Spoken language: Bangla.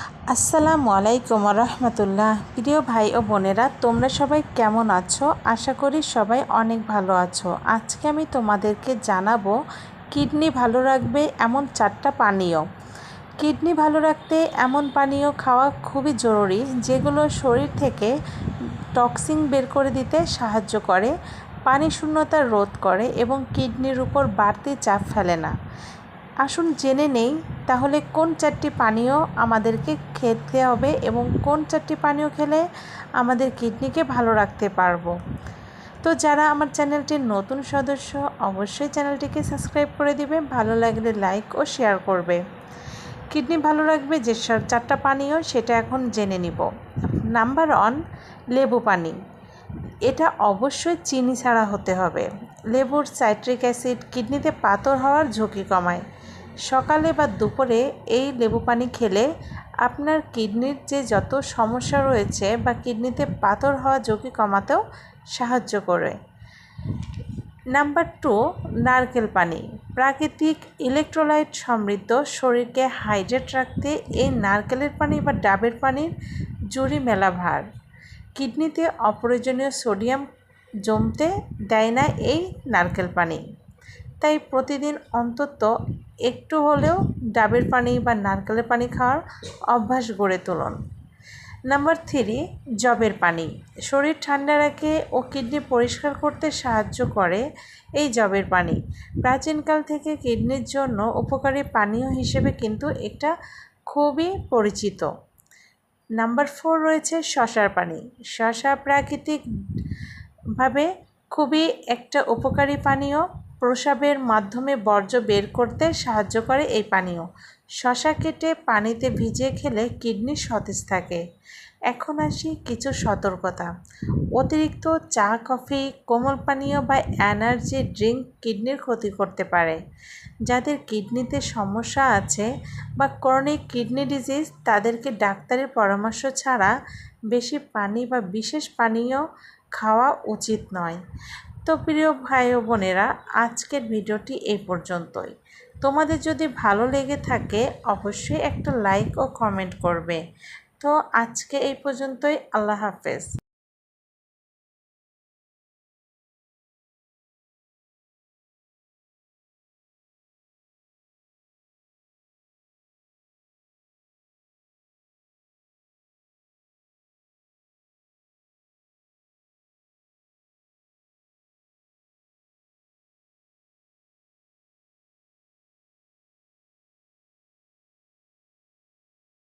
আসসালামু আলাইকুম রহমতুল্লাহ। প্রিয় ভাই ও বোনেরা, তোমরা সবাই কেমন আছো? আশা করি সবাই অনেক ভালো আছো। আজকে আমি তোমাদেরকে জানাবো কিডনি ভালো রাখবে এমন 4টা পানীয়। কিডনি ভালো রাখতে এমন পানীয় খাওয়া খুবই জরুরি, যেগুলো শরীর থেকে টক্সিন বের করে দিতে সাহায্য করে, পানি শূন্যতা রোধ করে এবং কিডনির উপর বাড়তি চাপ ফেলে না। আসুন জেনে নেই তাহলে কোন 4টি পানীয় আমাদেরকে খেতে হবে এবং কোন 4টি পানীয় খেলে আমাদের কিডনিকে ভালো রাখতে পারবো। তো যারা আমার চ্যানেলটির নতুন সদস্য, অবশ্যই চ্যানেলটিকে সাবস্ক্রাইব করে দিবে, ভালো লাগলে লাইক ও শেয়ার করবে। কিডনি ভালো রাখবে যে 4টা পানীয় সেটা এখন জেনে নিব। নাম্বার 1, লেবু পানি। এটা অবশ্যই চিনি ছাড়া হতে হবে। লেবুর সাইট্রিক অ্যাসিড কিডনিতে পাথর হওয়ার ঝুঁকি কমায়। সকালে বা দুপুরে এই লেবু পানি খেলে আপনার কিডনির যে যত সমস্যা রয়েছে বা কিডনিতে পাথর হওয়ার ঝুঁকি কমাতেও সাহায্য করে। নাম্বার 2, নারকেল পানি। প্রাকৃতিক ইলেকট্রোলাইট সমৃদ্ধ, শরীরকে হাইড্রেট রাখতে এই নারকেলের পানি বা ডাবের পানির জুড়ি মেলা ভার। কিডনিতে অপ্রয়োজনীয় সোডিয়াম জমতে দেয় না এই নারকেল পানি। তাই প্রতিদিন অন্তত একটু হলেও ডাবের পানি বা নারকেলের পানি খাওয়ার অভ্যাস গড়ে তুলুন। নাম্বার 3, জবের পানি। শরীর ঠান্ডা রাখে ও কিডনি পরিষ্কার করতে সাহায্য করে এই জবের পানি। প্রাচীনকাল থেকে কিডনির জন্য উপকারী পানীয় হিসেবে কিন্তু এটা খুবই পরিচিত। নাম্বার 4 রয়েছে শসার পানি। শসা প্রাকৃতিকভাবে খুবই একটা উপকারী পানীয়। প্রস্রাবের মাধ্যমে বর্জ্য বের করতে সাহায্য করে এই পানীয়। শসা কেটে পানিতে ভিজিয়ে খেলে কিডনি সতেজ থাকে। এখন আসি কিছু সতর্কতা। অতিরিক্ত চা, কফি, কোমল পানীয় বা এনার্জি ড্রিঙ্ক কিডনির ক্ষতি করতে পারে। যাদের কিডনিতে সমস্যা আছে বা ক্রনিক কিডনি ডিজিজ, তাদেরকে ডাক্তারের পরামর্শ ছাড়া বেশি পানি বা বিশেষ পানীয় খাওয়া উচিত নয়। তো প্রিয় ভাই ও বোনেরা, আজকের ভিডিওটি এই পর্যন্তই। তোমাদের যদি ভালো লেগে থাকে অবশ্যই একটা লাইক ও কমেন্ট করবে। তো আজকে এই পর্যন্তই। আল্লাহ হাফেজ।